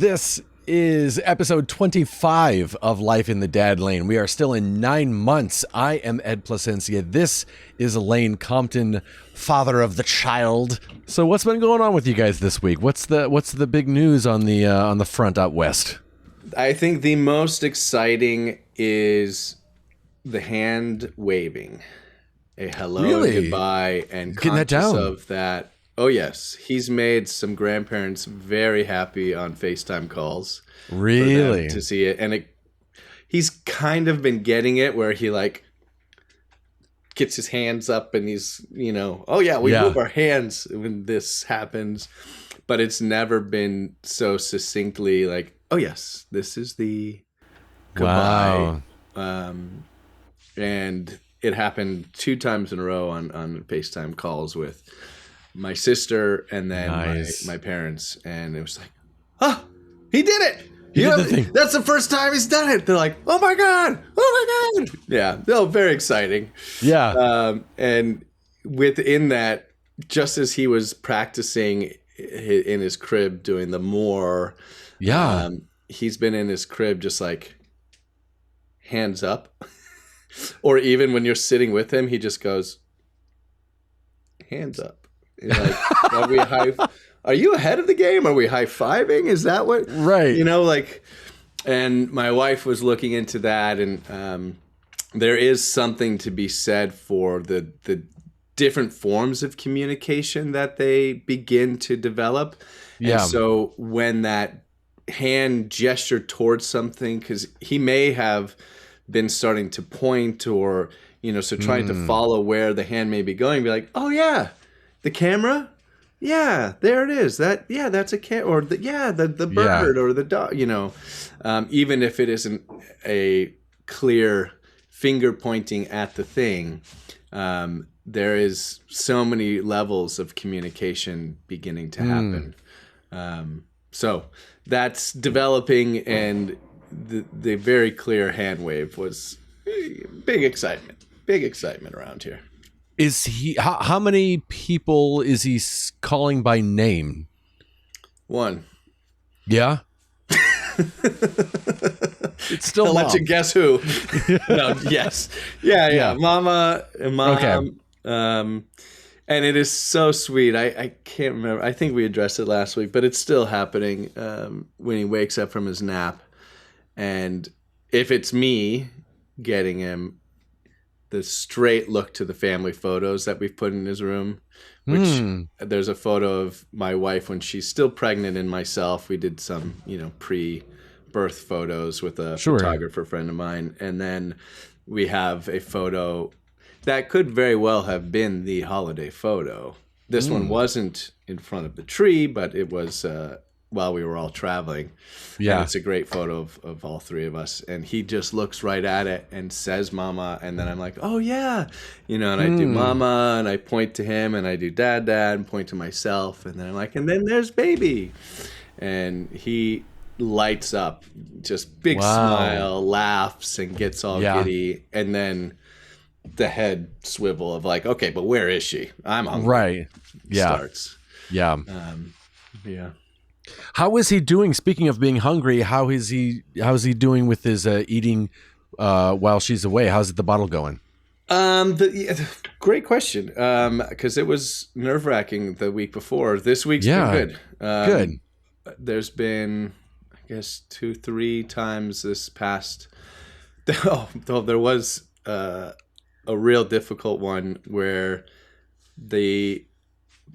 This is episode 25 of Life in the Dad Lane. We are still in 9 months. I am Ed Placencia. This is Lane Compton, father of the child. So what's been going on with you guys this week? What's the big news on the front out west? I think the most exciting is the hand waving. A hello, Really? goodbye, and Getting that conscious down. of that. Oh, yes. He's made some grandparents very happy on FaceTime calls. Really? To see it. And he's kind of been getting it where he like gets his hands up and he's, oh yeah, we move our hands when this happens. But it's never been so succinctly like, oh yes, this is the goodbye. Wow. And it happened 2 times in a row on FaceTime calls with my sister and then my parents, and it was like, he did it. That's the first time he's done it. They're like, oh my god. Yeah, very exciting. Yeah. And within that, just as he was practicing in his crib doing the more, he's been in his crib just like hands up. Or even when you're sitting with him, he just goes hands up. Like, are you ahead of the game? Are we high-fiving? Is that what? Right. And my wife was looking into that, and there is something to be said for the different forms of communication that they begin to develop. Yeah. And so when that hand gesture towards something, because he may have been starting to point or, so trying to follow where the hand may be going, be like, oh yeah, the camera, yeah, there it is. That's a cat, or the bird or the dog. Even if it isn't a clear finger pointing at the thing, there is so many levels of communication beginning to happen. So that's developing, and the very clear hand wave was big excitement around here. Is he? How many people is he calling by name? 1. Yeah. It's still I'll Mom. let you guess who. No, yes. Yeah. Mama and Mom. Okay. And it is so sweet. I can't remember. I think we addressed it last week, but it's still happening when he wakes up from his nap. And if it's me getting him, the straight look to the family photos that we've put in his room, which there's a photo of my wife when she's still pregnant and myself. We did some, pre-birth photos with a photographer friend of mine. And then we have a photo that could very well have been the holiday photo. This one wasn't in front of the tree, but it was while we were all traveling. Yeah. And it's a great photo of all 3 of us. And he just looks right at it and says mama. And then I'm like, oh yeah. And I do mama and I point to him and I do dad and point to myself. And then I'm like, and then there's baby. And he lights up, just big smile, laughs and gets all giddy. And then the head swivel of like, okay, but where is she? I'm hungry. Right. Yeah. Starts. Yeah. Yeah. How is he doing? Speaking of being hungry, how is he doing with his eating while she's away? How's the bottle going? Great question. Because it was nerve-wracking the week before. This week's been good. Good. There's been, I guess, 2-3 times this past. There was a real difficult one where the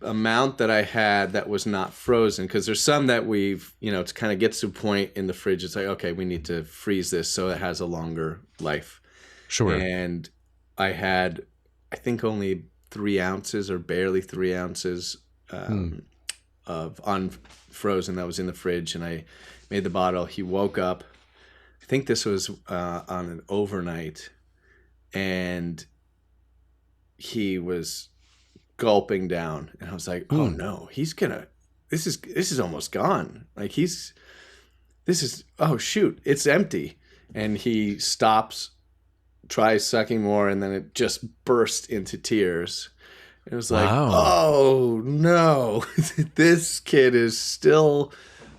amount that I had that was not frozen, because there's some that we've, it kind of gets to a point in the fridge. It's like, okay, we need to freeze this so it has a longer life. Sure. And I had, I think, only 3 ounces or barely 3 ounces of unfrozen that was in the fridge. And I made the bottle. He woke up. I think this was on an overnight. And he was gulping down, and I was like, oh no, this is almost gone. Like oh shoot, it's empty. And he stops, tries sucking more, and then it just burst into tears. It was like, oh no, this kid is still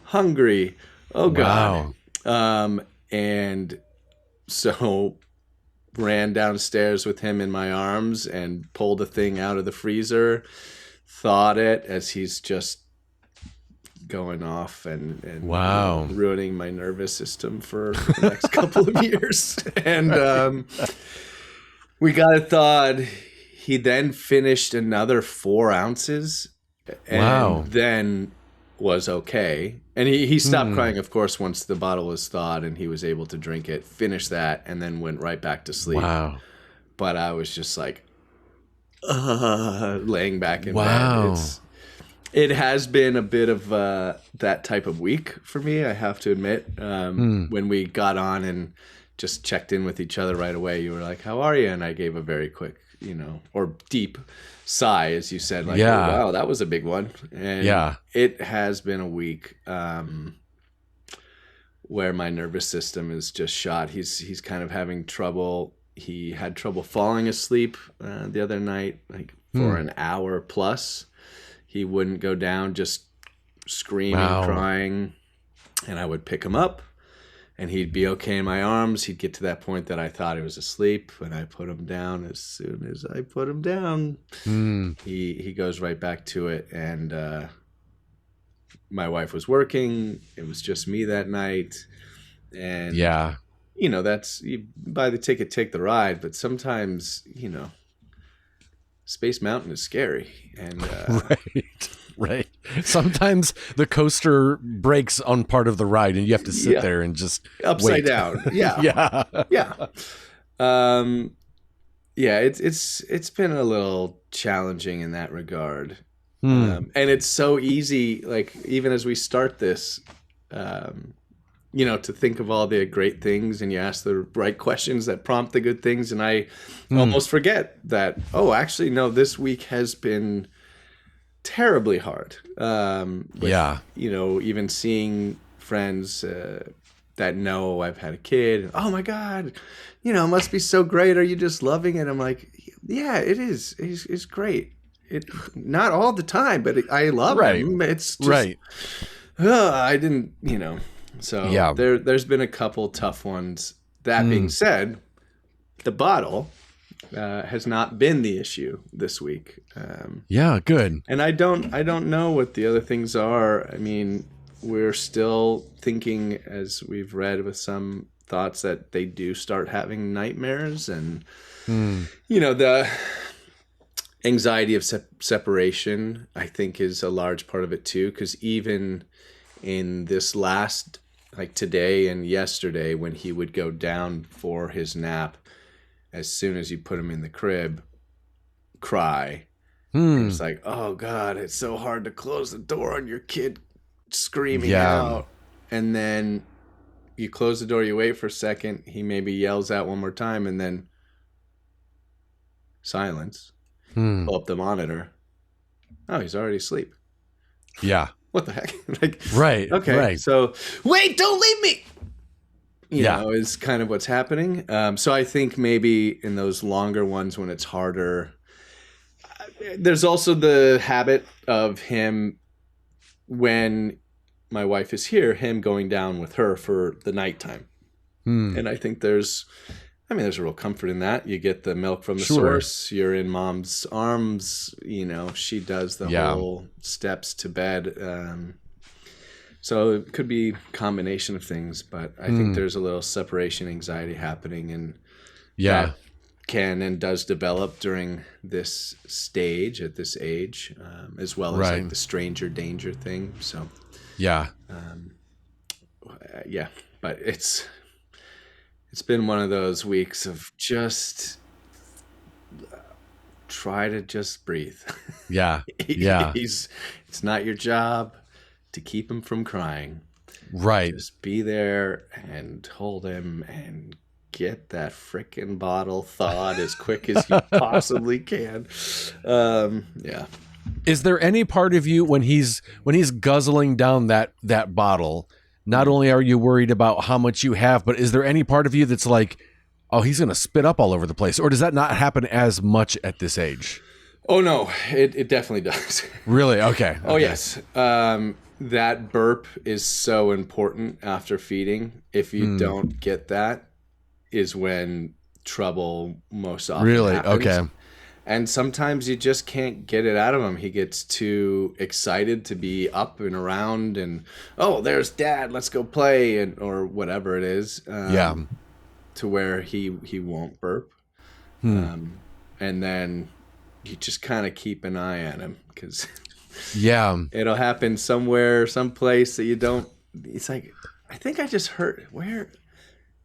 hungry. Oh Wow. God. And so ran downstairs with him in my arms and pulled a thing out of the freezer, thawed it as he's just going off and Wow. ruining my nervous system for the next couple of years. And we got it thawed. He then finished another 4 ounces and Wow. then was okay. And he stopped crying, of course, once the bottle was thawed and he was able to drink it, finish that, and then went right back to sleep. Wow. But I was just like, laying back in Wow. bed. It has been a bit of that type of week for me, I have to admit. When we got on and just checked in with each other right away, you were like, how are you? And I gave a very quick, or deep sigh, as you said, like, Yeah. oh, wow, that was a big one. And Yeah. it has been a week where my nervous system is just shot. He's kind of having trouble. He had trouble falling asleep the other night, like for an hour plus. He wouldn't go down, just screaming, crying, and I would pick him up, and he'd be okay in my arms. He'd get to that point that I thought he was asleep, and I put him down. As soon as I put him down, he goes right back to it. And my wife was working. It was just me that night, and that's, you buy the ticket, take the ride. But sometimes, Space Mountain is scary, and right. Sometimes the coaster breaks on part of the ride, and you have to sit there and just upside wait. down. Yeah, It's been a little challenging in that regard, and it's so easy. Like, even as we start this, to think of all the great things, and you ask the right questions that prompt the good things. And I almost forget that, actually, no, this week has been terribly hard. Even seeing friends that know I've had a kid. Oh my God, it must be so great. Are you just loving it? I'm like, yeah, it is. It's great. It not all the time, but I love him. It's just, I didn't, So there's been a couple tough ones. That being said, the bottle has not been the issue this week. Good. And I don't know what the other things are. I mean, we're still thinking, as we've read with some thoughts, that they do start having nightmares, and the anxiety of separation, I think, is a large part of it too. Because even in this last, like today and yesterday, when he would go down for his nap, as soon as you put him in the crib, cry. It's like, oh God, it's so hard to close the door on your kid screaming out. And then you close the door, you wait for a second, he maybe yells out one more time, and then silence. Pull up the monitor. Oh, he's already asleep. Yeah. What the heck? Like, right. Okay. Right. So, wait, don't leave me. You know, is kind of what's happening. So I think maybe in those longer ones when it's harder, there's also the habit of him, when my wife is here, him going down with her for the nighttime. And I think there's a real comfort in that. You get the milk from the source. You're in mom's arms. She does the whole steps to bed. So it could be a combination of things, but I think there's a little separation anxiety happening, and that can and does develop during this stage, at this age, as well as like the stranger danger thing. So but it's been one of those weeks of just try to just breathe. It's not your job to keep him from crying. Just be there and hold him and get that frickin' bottle thawed as quick as you possibly can. Is there any part of you when he's guzzling down that bottle, not only are you worried about how much you have, but is there any part of you that's like, oh, he's going to spit up all over the place? Or does that not happen as much at this age? Oh, no, it definitely does. Really? Okay. Oh, yes. that burp is so important after feeding. If you don't get that, is when trouble most often Really? happens. Okay. And sometimes you just can't get it out of him. He gets too excited to be up and around, and oh, there's Dad, let's go play, and or whatever it is. To where he won't burp, and then you just kind of keep an eye on him because it'll happen somewhere, someplace that you don't. It's like, I think I just heard where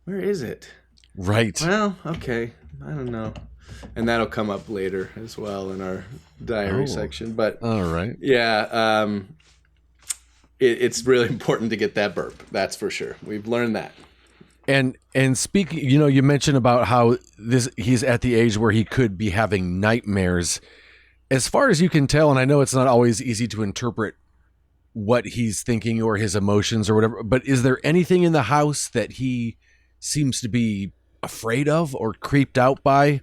is it? Right. Well, okay, I don't know. And that'll come up later as well in our diary section. But all right. Yeah, it's really important to get that burp. That's for sure. We've learned that. And speaking, you mentioned about how he's at the age where he could be having nightmares. As far as you can tell, and I know it's not always easy to interpret what he's thinking or his emotions or whatever, but is there anything in the house that he seems to be afraid of or creeped out by?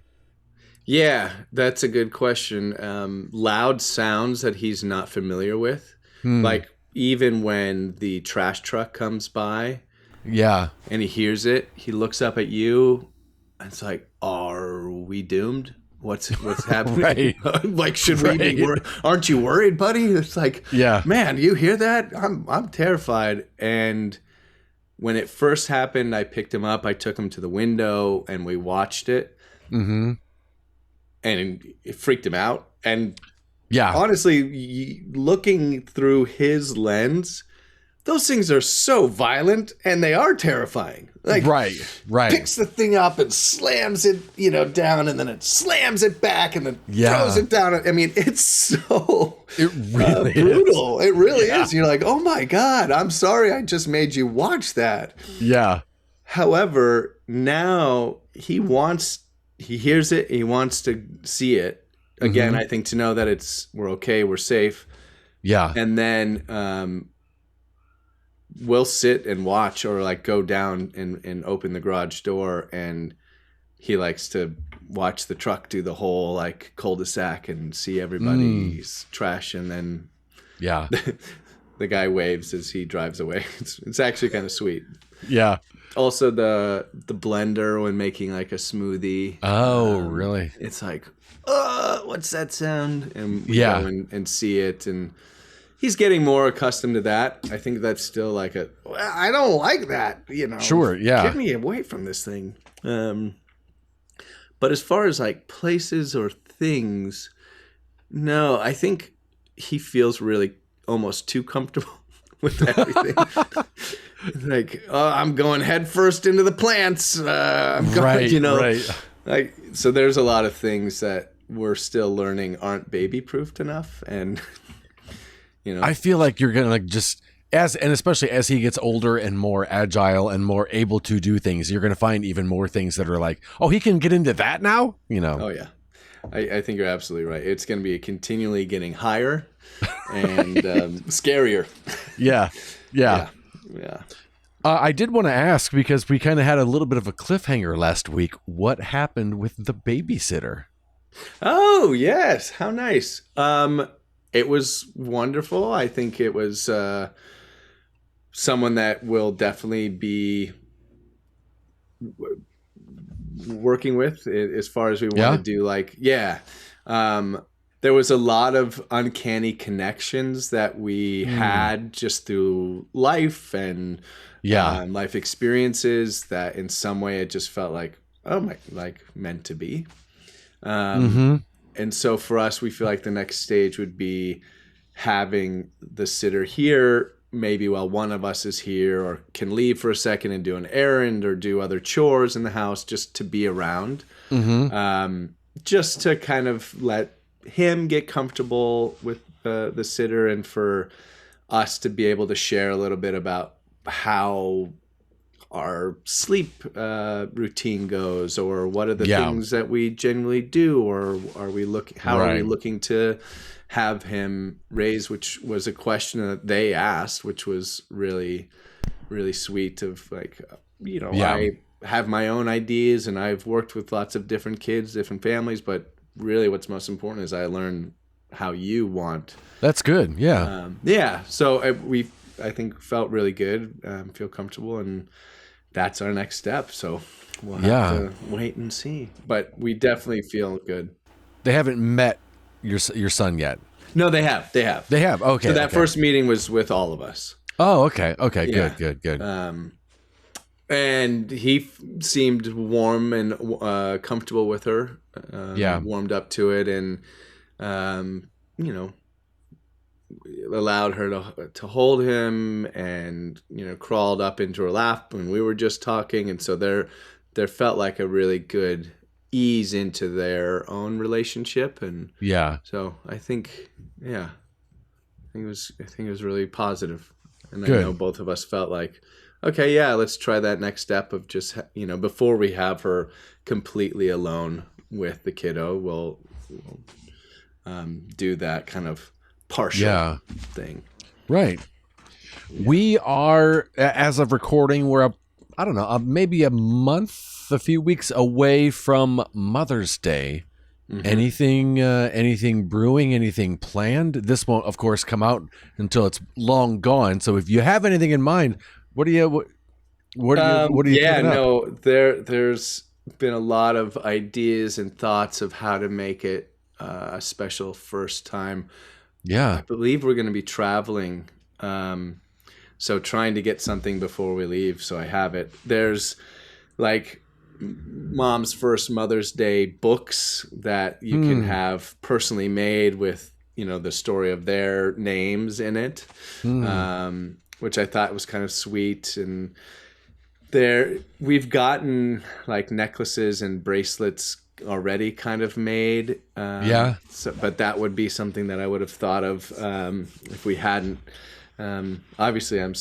Yeah, that's a good question. Loud sounds that he's not familiar with. Like even when the trash truck comes by, and he hears it, he looks up at you and it's like, are we doomed? What's happening? Right. Like, should we be worried? Aren't you worried, buddy? It's like, man, you hear that? I'm terrified. And when it first happened, I picked him up, I took him to the window and we watched it. Mm-hmm. And it freaked him out. And honestly, looking through his lens, those things are so violent and they are terrifying. Like, right. Picks the thing up and slams it, down, and then it slams it back and then throws it down. I mean, it's so really brutal. It really is. You're like, oh my God, I'm sorry I just made you watch that. Yeah. However, now he hears it, he wants to see it. Again, I think to know that we're okay, we're safe. Yeah. And then we'll sit and watch or like go down and open the garage door, and he likes to watch the truck do the whole like cul-de-sac and see everybody's trash, and then the guy waves as he drives away. It's actually kind of sweet. Yeah. Also the blender when making like a smoothie. Oh, really? It's like, what's that sound? And we go and see it, and he's getting more accustomed to that. I think that's still like I don't like that, Sure, yeah. Get me away from this thing. But as far as like places or things, no, I think he feels really almost too comfortable with everything. Like, I'm going head first into the plants. I'm going, right. Like, so there's a lot of things that we're still learning aren't baby proofed enough, and I feel like you're gonna and especially as he gets older and more agile and more able to do things, you're gonna find even more things that are like, oh, he can get into that now. Oh yeah, I think you're absolutely right. It's gonna be continually getting higher and scarier. Yeah. I did want to ask, because we kind of had a little bit of a cliffhanger last week. What happened with the babysitter? Oh yes, how nice. It was wonderful. I think it was someone that will definitely be working with as far as we want to do. Like, there was a lot of uncanny connections that we had just through life and life experiences that in some way it just felt like, meant to be. And so for us, we feel like the next stage would be having the sitter here, maybe while one of us is here, or can leave for a second and do an errand or do other chores in the house, just to be around, just to kind of let him get comfortable with the sitter, and for us to be able to share a little bit about how our sleep routine goes, or what are the things that we generally do, or are we looking to have him raise, which was a question that they asked, which was really, really sweet of like, I have my own ideas and I've worked with lots of different kids, different families, but really what's most important is I learned how you want. That's good. Yeah. Yeah. So I think felt really good, feel comfortable, and that's our next step. So we'll have to wait and see. But we definitely feel good. They haven't met your son yet. No, they have. They have. They have. Okay. So that first meeting was with all of us. Oh, okay. Okay. Yeah. Good. And he seemed warm and comfortable with her. Warmed up to it, and allowed her to hold him, and crawled up into her lap when we were just talking, and so there felt like a really good ease into their own relationship, and so I think it was really positive, and I know both of us felt like, okay, yeah, let's try that next step of just before we have her completely alone with the kiddo, we'll do that kind of partial thing. Right. We are, as of recording, we're I don't know, maybe a few weeks away from Mother's Day. Mm-hmm. Anything brewing, anything planned? This won't, of course, come out until it's long gone. So if you have anything in mind, what are you there's been a lot of ideas and thoughts of how to make it a special first time. I believe we're going to be traveling, so trying to get something before we leave, so I have it. There's like Mom's first Mother's Day books that you can have personally made with the story of their names in it, which I thought was kind of sweet. And we've gotten like necklaces and bracelets already kind of made, but that would be something that I would have thought of if we hadn't. Obviously I'm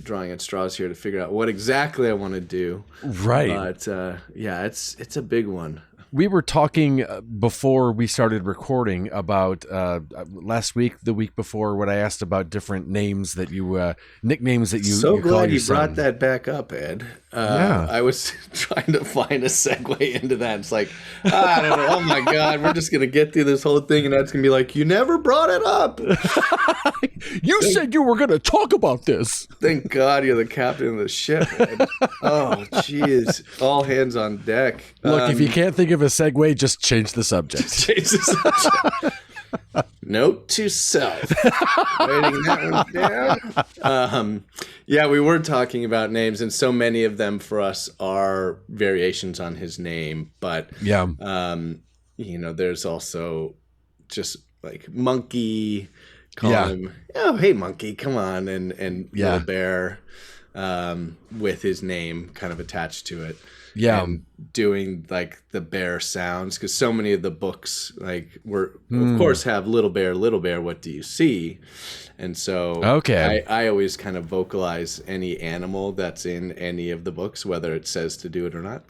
drawing at straws here to figure out what exactly I want to do, but it's a big one. We were talking before we started recording about last week, the week before, when I asked about different names that nicknames that you. So you glad you son. brought that back up, Ed. I was trying to find a segue into that. It's like, I don't know. Oh my God, we're just gonna get through this whole thing, and that's gonna be like, you never brought it up. You said you were gonna talk about this. Thank God you're the captain of the ship, Ed. Oh, jeez, all hands on deck. Look, if you can't think of a segue, just change the subject. Note to self. Writing that one down. We were talking about names, and so many of them for us are variations on his name. But there's also just like Monkey. Call him, oh hey Monkey, come on, and Little Bear, with his name kind of attached to it. And doing like the bear sounds, because so many of the books like of course have little bear, what do you see? And so I always kind of vocalize any animal that's in any of the books, whether it says to do it or not.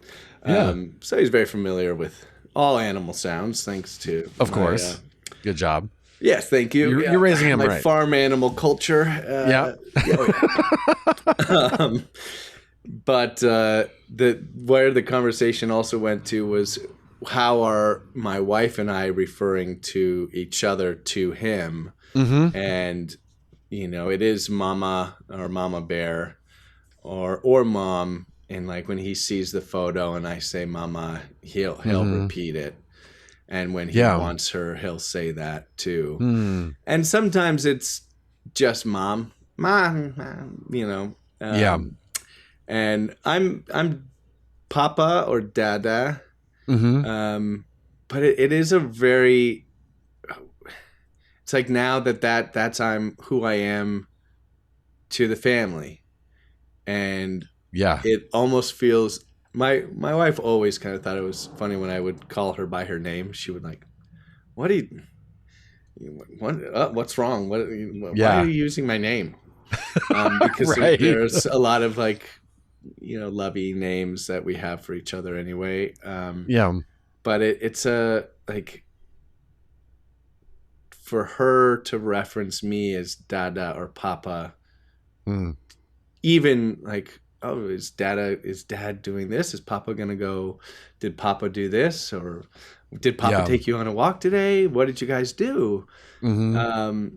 So he's very familiar with all animal sounds, thanks to course. Good job. Yes, thank you. You're raising him right. Farm animal culture. But where the conversation also went to was how are my wife and I referring to each other to him, and it is Mama or Mama Bear, or Mom, and like when he sees the photo and I say Mama, he'll repeat it. And when he wants her, he'll say that too. And sometimes it's just Mom, and I'm Papa or Dada. But it is a very, it's like now that's I'm who I am to the family. And it almost feels, my wife always kind of thought it was funny when I would call her by her name. She would like, what's wrong? Why are you using my name? Because there's a lot of like, lovey names that we have for each other anyway. But it's a like, for her to reference me as Dada or Papa, even like oh, is dad doing this? Is Papa gonna go? Did Papa do this? Or did Papa Yeah. take you on a walk today? What did you guys do? Mm-hmm.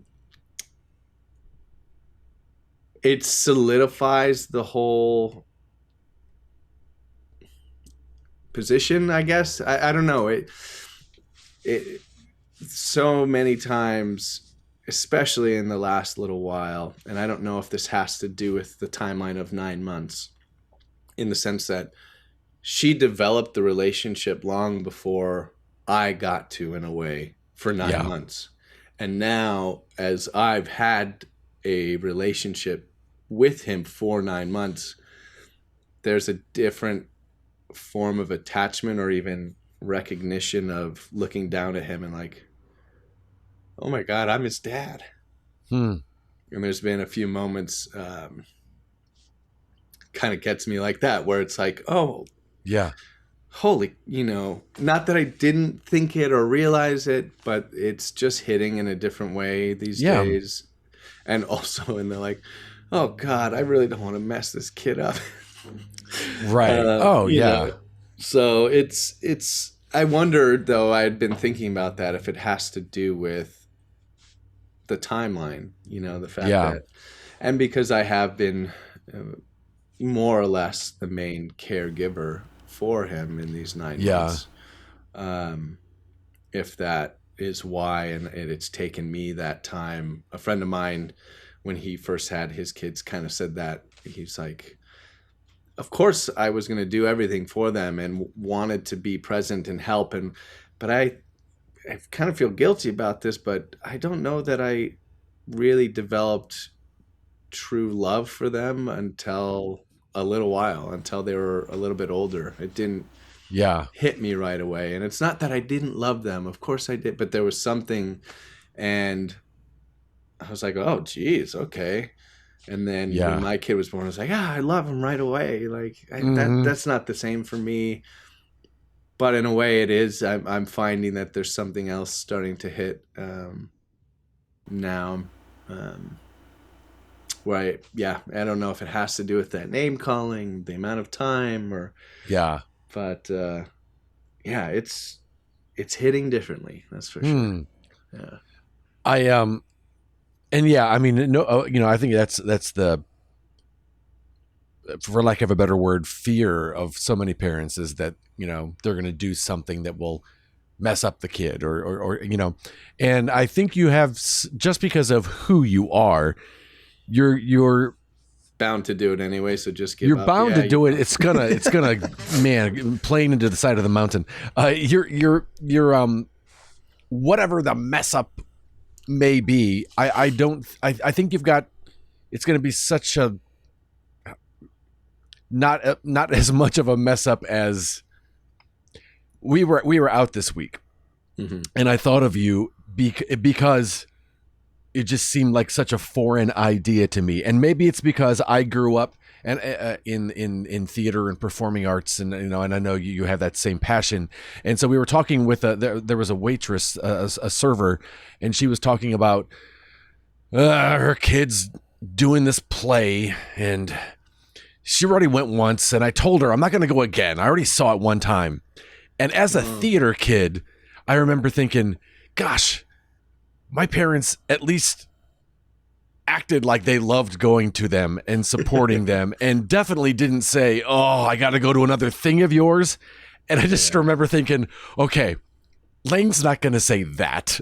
It solidifies the whole position, I guess. I don't know. It so many times, especially in the last little while, and I don't know if this has to do with the timeline of 9 months, in the sense that she developed the relationship long before I got to, in a way, for 9 months. And now, as I've had a relationship with him for 9 months, there's a different form of attachment, or even recognition of looking down at him and like, oh my God, I'm his dad. And there's been a few moments kind of gets me like that, where it's like, oh Yeah. holy, not that I didn't think it or realize it, but it's just hitting in a different way these days. And also in the like, oh God, I really don't want to mess this kid up. Right. So it's, I wondered, though, I had been thinking about that, if it has to do with the timeline, the fact that, and because I have been more or less the main caregiver for him in these 9 months, if that is why, and it's taken me that time. A friend of mine, when he first had his kids, kind of said that. He's like, of course I was going to do everything for them and wanted to be present and help, but I kind of feel guilty about this, but I don't know that I really developed true love for them until a little while, until they were a little bit older. It didn't hit me right away. And it's not that I didn't love them. Of course I did, but there was something, and I was like, oh geez, okay. And then when my kid was born, I was like, I love him right away. Like that's not the same for me, but in a way it is. I'm finding that there's something else starting to hit now, where I don't know if it has to do with that name calling, the amount of time, or but it's hitting differently. That's for sure. I mean, no, I think that's the, for lack of a better word, fear of so many parents is that, they're going to do something that will mess up the kid or and I think you have, just because of who you are, you're bound to do it anyway. So just give you're up. bound to do it. It's gonna, man, plane into the side of the mountain. You're whatever the mess up may be, I think you've got, it's going to be such a not as much of a mess up as we were out this week, and I thought of you because it just seemed like such a foreign idea to me, and maybe it's because I grew up and in theater and performing arts, and and I know you have that same passion. And so we were talking with there was a waitress, a server, and she was talking about her kids doing this play, and she already went once, and I told her I'm not going to go again. I already saw it one time. And as a theater kid, I remember thinking, gosh, my parents at least acted like they loved going to them and supporting them, and definitely didn't say, oh, I got to go to another thing of yours. And I just remember thinking, okay, Lane's not going to say that.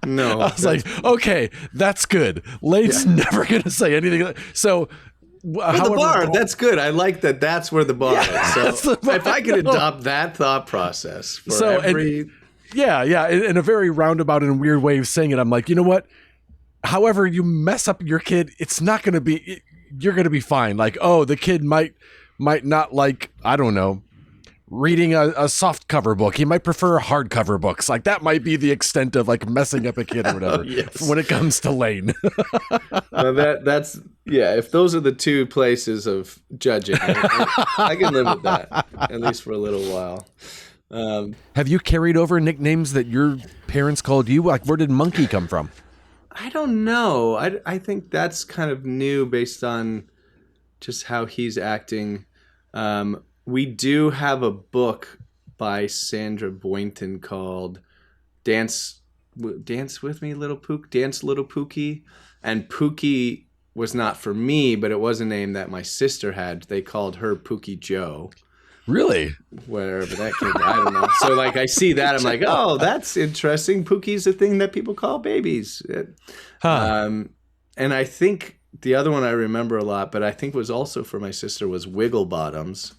No. I was like, okay, that's good. Lane's never going to say anything. So however, the bar, that's good. I like that. That's where the bar is. So if I could adopt that thought process for every... in a very roundabout and weird way of saying it, I'm like, you know what? However you mess up your kid, it's not going to be, you're going to be fine. Like, oh, the kid might not like, I don't know, reading a soft cover book. He might prefer hardcover books. Like, that might be the extent of like messing up a kid or whatever. When it comes to Lane. Well, that's if those are the two places of judging, I can live with that, at least for a little while. Have you carried over nicknames that your parents called you? Like, where did Monkey come from? I don't know. I think that's kind of new based on just how he's acting. We do have a book by Sandra Boynton called Dance with Me, Little Pookie, Dance Little Pookie. And Pookie was not for me, but it was a name that my sister had. They called her Pookie Joe. Really? Wherever that came from, I don't know. So like I see that, I'm like, oh, that's interesting. Pookie's a thing that people call babies. And I think the other one I remember a lot, but I think was also for my sister, was Wiggle Bottoms,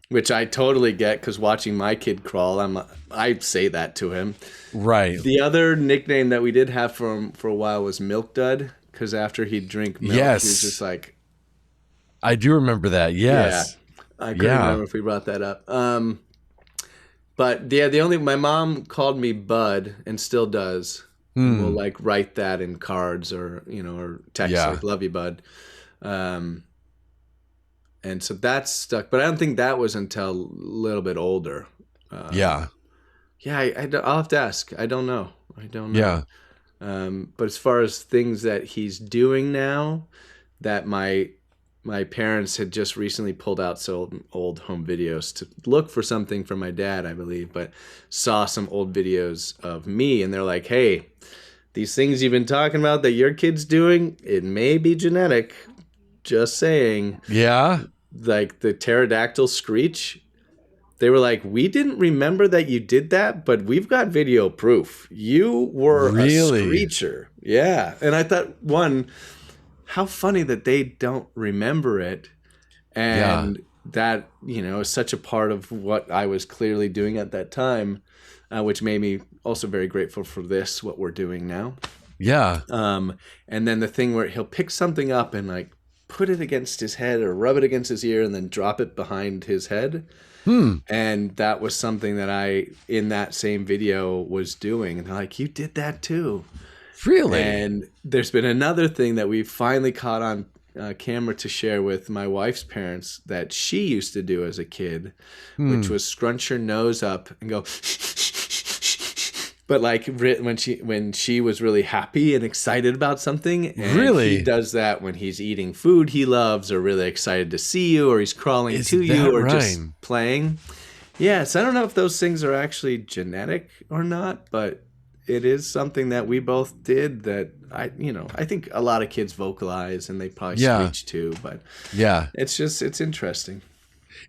which I totally get because watching my kid crawl, I say that to him. Right. The other nickname that we did have for him for a while was Milk Dud, because after he'd drink milk, he was just like... I do remember that, yes. Yeah. I couldn't remember if we brought that up. But yeah, my mom called me Bud and still does. We'll like write that in cards or text like "Love you, Bud," and so that's stuck. But I don't think that was until a little bit older. I'll have to ask. I don't know. Yeah. But as far as things that he's doing now, that my parents had just recently pulled out some old home videos to look for something for my dad, I believe, but saw some old videos of me, and they're like, hey, these things you've been talking about that your kid's doing, it may be genetic. Just saying. Yeah. Like the pterodactyl screech. They were like, we didn't remember that you did that, but we've got video proof. You were a screecher. Yeah. And I thought, how funny that they don't remember it. And that, is such a part of what I was clearly doing at that time, which made me also very grateful for what we're doing now. Yeah. And then the thing where he'll pick something up and like put it against his head or rub it against his ear and then drop it behind his head. And that was something that I, in that same video, was doing. And they're like, you did that too. Really? And there's been another thing that we finally caught on camera to share with my wife's parents that she used to do as a kid, which was scrunch her nose up and go, but like when she was really happy and excited about something. And he does that when he's eating food he loves or really excited to see you or he's crawling to you or just playing. Yes, I don't know if those things are actually genetic or not, but it is something that we both did that I think a lot of kids vocalize and they probably screech too, but it's interesting.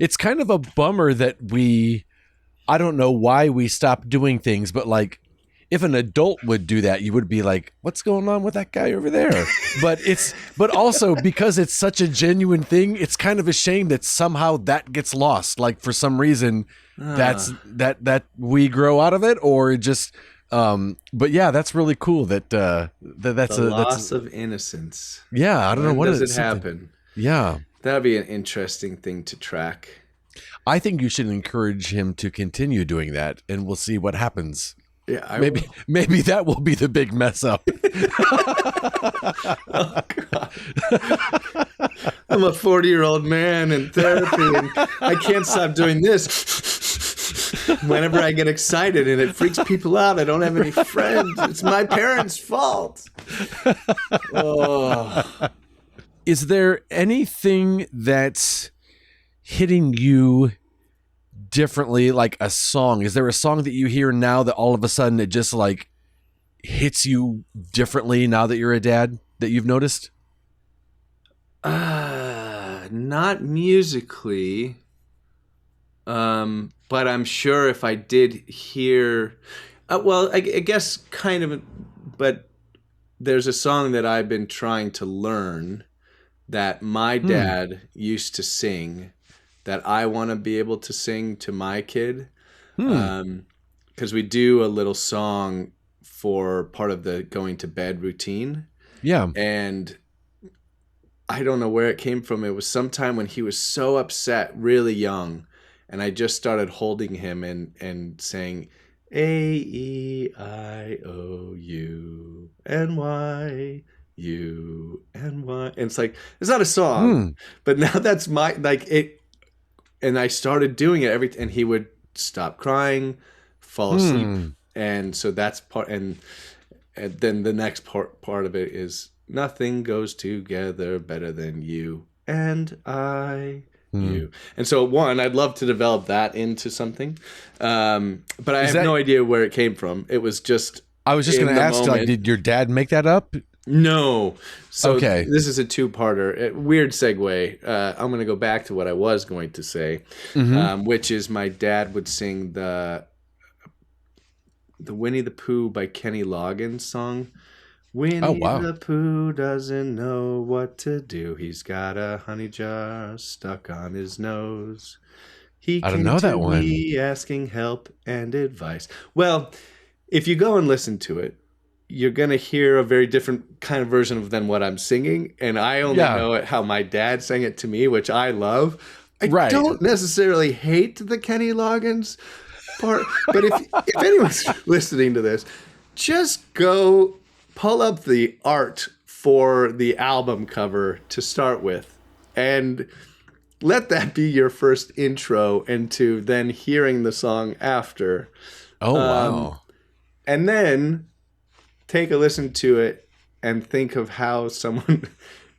It's kind of a bummer that I don't know why we stopped doing things, but like if an adult would do that, you would be like, what's going on with that guy over there? but also because it's such a genuine thing, it's kind of a shame that somehow that gets lost. Like for some reason that we grow out of it or just, but yeah, that's really cool that's the loss of innocence. Yeah. I don't know what does it happen. Yeah. That'd be an interesting thing to track. I think you should encourage him to continue doing that and we'll see what happens. Yeah, maybe that will be the big mess up. Oh, God. I'm a 40-year-old man in therapy and I can't stop doing this. Whenever I get excited and it freaks people out, I don't have any friends. It's my parents' fault. Oh. Is there anything that's hitting you differently, like a song? Is there a song that you hear now that all of a sudden it just like hits you differently now that you're a dad that you've noticed? Not musically. But I'm sure if I did hear, I guess kind of, but there's a song that I've been trying to learn that my dad used to sing that I want to be able to sing to my kid. Because we do a little song for part of the going to bed routine. Yeah. And I don't know where it came from. It was sometime when he was so upset, really young. And I just started holding him and saying, A-E-I-O-U-N-Y, U-N-Y. And it's like, it's not a song, but now that's it. And I started doing it and he would stop crying, fall asleep. And so that's part. And then the next part of it is, nothing goes together better than you and I you. And so one, I'd love to develop that into something. But I have no idea where it came from. It was just I was just going to ask, like, did your dad make that up? No. So okay. This is a two-parter. Weird segue. I'm going to go back to what I was going to say, which is my dad would sing the Winnie the Pooh by Kenny Loggins song. Winnie the Pooh doesn't know what to do. He's got a honey jar stuck on his nose. He I don't know that one. Me asking help and advice. Well, if you go and listen to it, you're going to hear a very different kind of version than what I'm singing. And I only know it how my dad sang it to me, which I love. I don't necessarily hate the Kenny Loggins part. But if anyone's listening to this, just go pull up the art for the album cover to start with. And let that be your first intro into then hearing the song after. Oh, wow. And then take a listen to it and think of how someone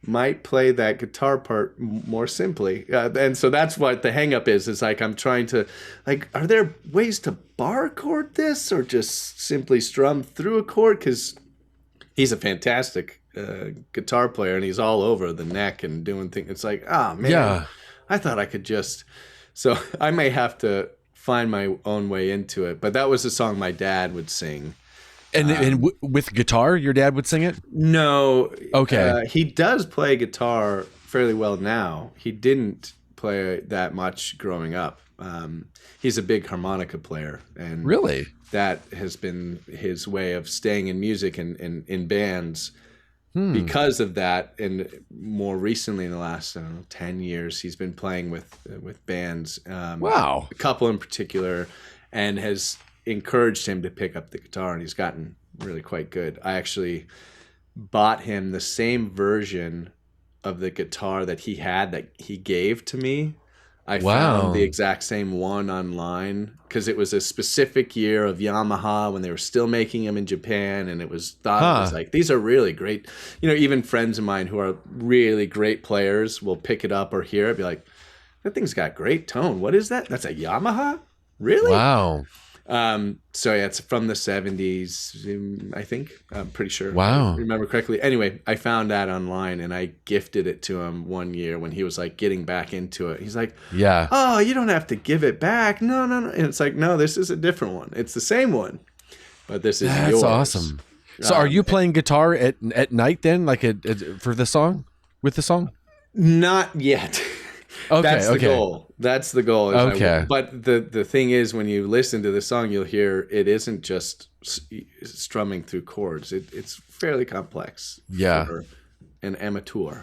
might play that guitar part more simply. And so that's what the hang up is like, I'm trying to, like, are there ways to bar chord this or just simply strum through a chord? Because he's a fantastic guitar player and he's all over the neck and doing things. It's like, oh, man, I thought I could just... So I may have to find my own way into it. But that was a song my dad would sing. And with guitar, your dad would sing it? No. Okay. He does play guitar fairly well now. He didn't play that much growing up. He's a big harmonica player. And really? That has been his way of staying in music and in bands. Because of that, and more recently in the last 10 years, he's been playing with bands. Wow. A couple in particular, and has encouraged him to pick up the guitar, and he's gotten really quite good. I actually bought him the same version of the guitar that he had that he gave to me. I found the exact same one online because it was a specific year of Yamaha when they were still making them in Japan, and it was thought it was like, these are really great. You know, even friends of mine who are really great players will pick it up or hear it, be like, that thing's got great tone. What is that? That's a Yamaha? Really? Wow. So yeah, it's from the 70s, I think. I'm pretty sure. Wow. If I remember correctly. Anyway, I found that online and I gifted it to him one year when he was like getting back into it. He's like, yeah. Oh, you don't have to give it back. No. And it's like, no, this is a different one. It's the same one, but this is yours. That's awesome. So are you playing guitar at night then, like for the song, with the song? Not yet. Okay, That's the goal. That's the goal. Okay. But the thing is, when you listen to the song, you'll hear it isn't just strumming through chords. It's fairly complex. Yeah. For an amateur.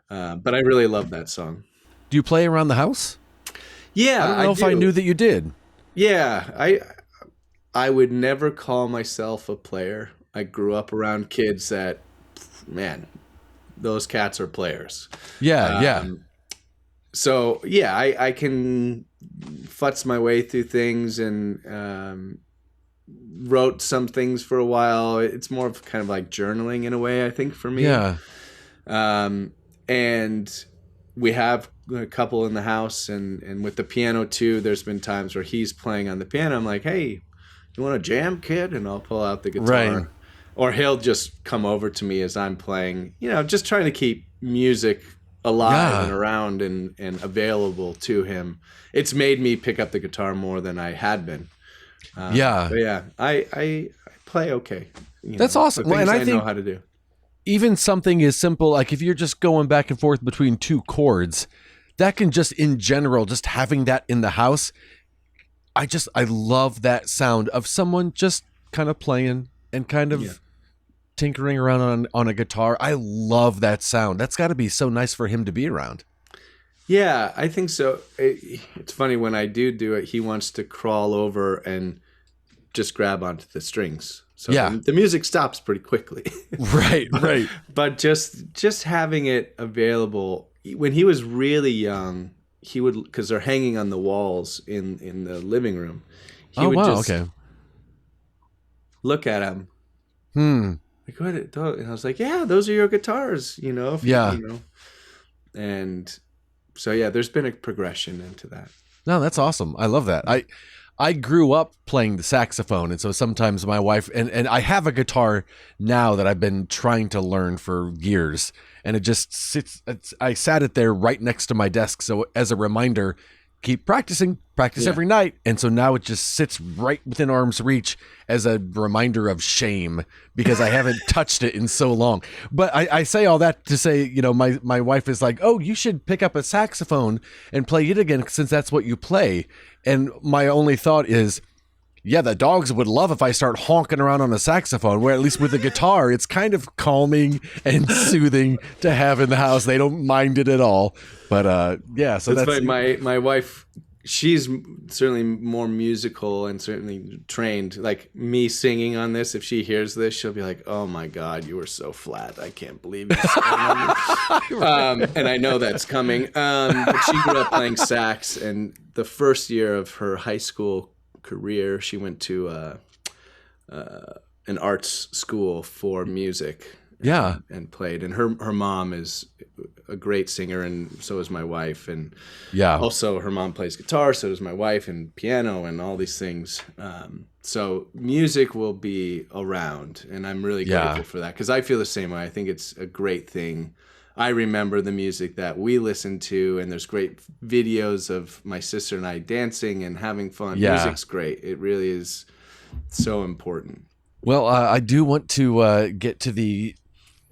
But I really love that song. Do you play around the house? Yeah, I don't know if I knew that you did. Yeah, I would never call myself a player. I grew up around kids that, man, those cats are players. Yeah. So yeah, I can futz my way through things and wrote some things for a while. It's more of kind of like journaling in a way, I think, for me. Yeah. And we have a couple in the house, and with the piano too, there's been times where he's playing on the piano. I'm like, hey, you want to jam, kid? And I'll pull out the guitar. Right. Or he'll just come over to me as I'm playing, just trying to keep music alive and around and available to him. It's made me pick up the guitar more than I had been. But yeah, I play okay. That's awesome. And I think know how to do. Even something as simple, like if you're just going back and forth between two chords, that can just in general, just having that in the house. I love that sound of someone just kind of playing and kind of tinkering around on a guitar. I love that sound. That's got to be so nice for him to be around. Yeah, I think so. It's funny when I do it, he wants to crawl over and just grab onto the strings. So the music stops pretty quickly. Right. But just having it available when he was really young, he would, because they're hanging on the walls in the living room. He would just look at them. Like, what? And I was like, yeah, those are your guitars, if And so, yeah, there's been a progression into that. No, that's awesome. I love that. I grew up playing the saxophone, and so sometimes my wife and I have a guitar now that I've been trying to learn for years, and it just sits. I sat it there right next to my desk, so as a reminder, keep practicing, practice every night, and so now it just sits right within arm's reach as a reminder of shame because I haven't touched it in so long. But I say all that to say, you know, my wife is like, oh, you should pick up a saxophone and play it again since that's what you play. And my only thought is, yeah, the dogs would love if I start honking around on a saxophone, where at least with a guitar, it's kind of calming and soothing to have in the house. They don't mind it at all. But yeah, so that's my wife. She's certainly more musical and certainly trained. Like me singing on this, if she hears this, she'll be like, "Oh my God, you were so flat! I can't believe you." And I know that's coming. But she grew up playing sax, and the first year of her high school career, she went to an arts school for music. Yeah, and played. And her mom is a great singer, and so is my wife. And also her mom plays guitar, so does my wife, and piano, and all these things. So music will be around, and I'm really grateful for that because I feel the same way. I think it's a great thing. I remember the music that we listened to, and there's great videos of my sister and I dancing and having fun. Yeah. Music's great. It really is so important. Well, I do want to get to the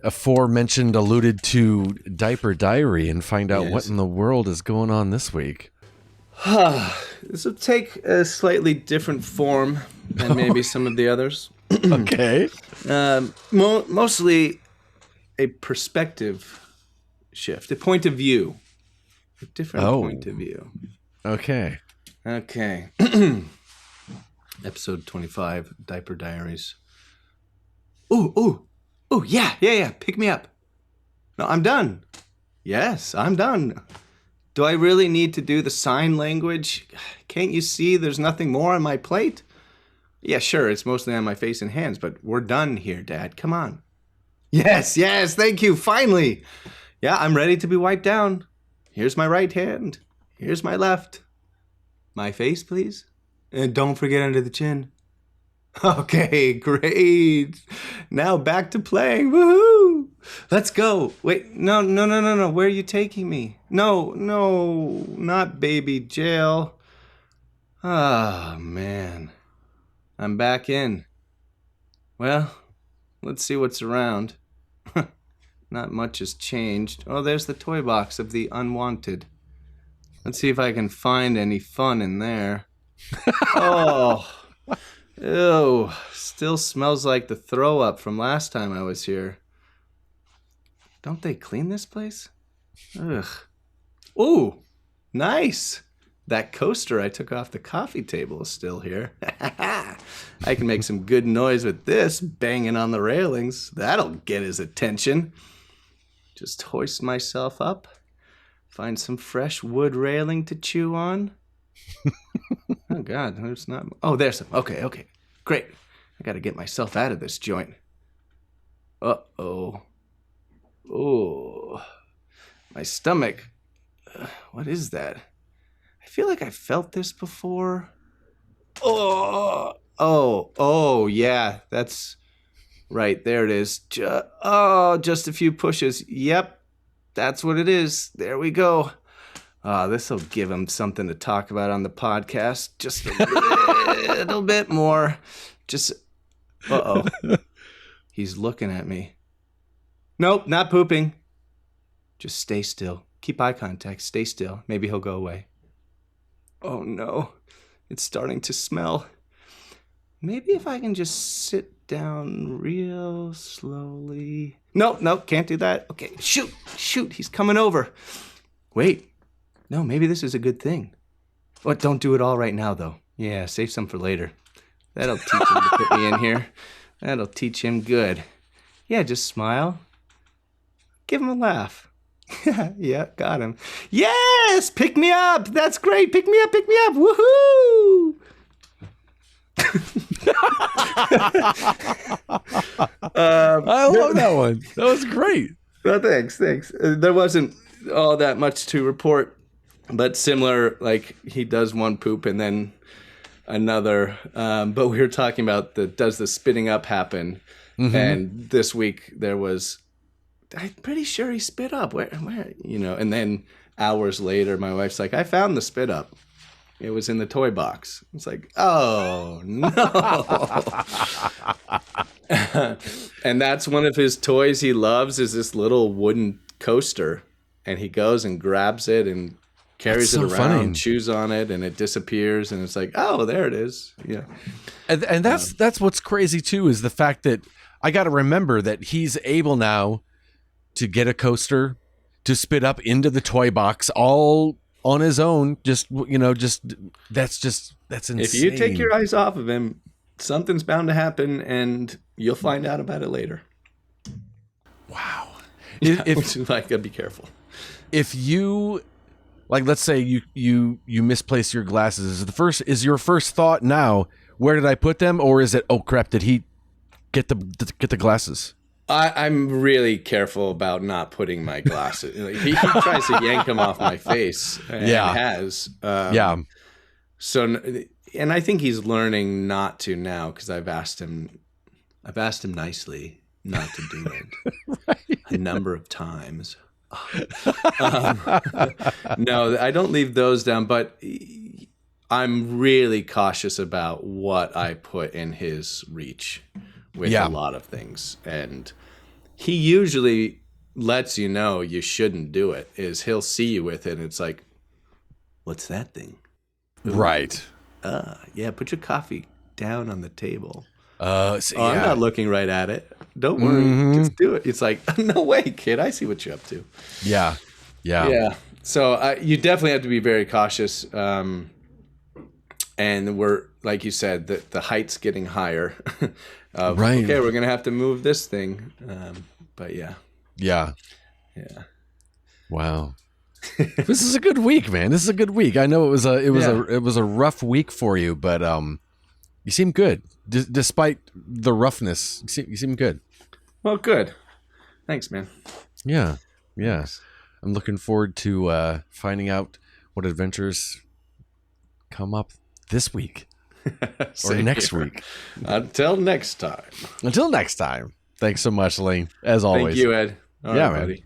aforementioned, alluded to Diaper Diary and find out what in the world is going on this week. This will take a slightly different form than maybe some of the others. Okay. Mostly a perspective shift, a point of view, a different point of view. Okay. Episode 25, Diaper Diaries. Ooh, yeah. Pick me up. No, I'm done. Yes, I'm done. Do I really need to do the sign language? Can't you see there's nothing more on my plate? Yeah, sure, it's mostly on my face and hands, but we're done here, Dad. Come on. Yes, thank you, finally. Yeah, I'm ready to be wiped down. Here's my right hand. Here's my left. My face, please. And don't forget under the chin. Okay, great. Now back to playing. Woohoo! Let's go. Wait, no. Where are you taking me? No, not baby jail. Ah, man. I'm back in. Well, let's see what's around. Not much has changed. Oh, there's the toy box of the unwanted. Let's see if I can find any fun in there. Oh. Ew, still smells like the throw up from last time I was here. Don't they clean this place? Ugh. Ooh, nice. That coaster I took off the coffee table is still here. I can make some good noise with this, banging on the railings. That'll get his attention. Just hoist myself up, find some fresh wood railing to chew on. Oh, God, there's not... Oh, there's some. Okay. Great. I got to get myself out of this joint. Uh-oh. Oh, my stomach. What is that? I feel like I felt this before. Oh, yeah, that's right. There it is. Just a few pushes. Yep, that's what it is. There we go. This will give him something to talk about on the podcast. Just a little bit more. Uh-oh. He's looking at me. Nope, not pooping. Just stay still. Keep eye contact. Stay still. Maybe he'll go away. Oh, no. It's starting to smell. Maybe if I can just sit down real slowly. Nope, can't do that. Okay, shoot. He's coming over. Wait. No, maybe this is a good thing. What? Don't do it all right now, though. Yeah, save some for later. That'll teach him to put me in here. That'll teach him good. Yeah, just smile. Give him a laugh. Yeah, got him. Yes! Pick me up! That's great! Pick me up! Woohoo! I love that one. That was great. Well, thanks. There wasn't all that much to report, but similar, like he does one poop and then another. But we were talking about does the spitting up happen? Mm-hmm. And this week there was, I'm pretty sure he spit up. Where, and then hours later, my wife's like, I found the spit up. It was in the toy box. It's like, oh no. And that's one of his toys he loves, is this little wooden coaster. And he goes and grabs it and carries it around, chews on it, and it disappears. And it's like, oh, there it is. Yeah. And that's what's crazy too, is the fact that I got to remember that he's able now to get a coaster, to spit up into the toy box all on his own. That's insane. If you take your eyes off of him, something's bound to happen, and you'll find out about it later. Wow. Gotta be careful. If you, like, let's say you misplace your glasses, is your first thought now, where did I put them? Or is it, oh crap, did he get the glasses? I'm really careful about not putting my glasses. He tries to yank them off my face, and has. So, and I think he's learning not to now, because I've asked him nicely not to do it right. A number of times. No, I don't leave those down, but I'm really cautious about what I put in his reach with a lot of things. And he usually lets you know you shouldn't do it. Is he'll see you with it and it's like, what's that thing? Ooh. Right. Yeah, put your coffee down on the table. I'm not looking right at it. Don't worry, just do it. It's like, no way, kid. I see what you're up to. Yeah. So you definitely have to be very cautious. And we're, like you said, the height's getting higher. Right. Okay, we're gonna have to move this thing. But yeah. Wow. This is a good week, man. This is a good week. I know it was a rough week for you, but you seem good despite the roughness. You seem good. Well, good. Thanks, man. Yeah. I'm looking forward to finding out what adventures come up this week or next week. Until next time. Thanks so much, Lane. As always. Thank you, Ed. All right, buddy.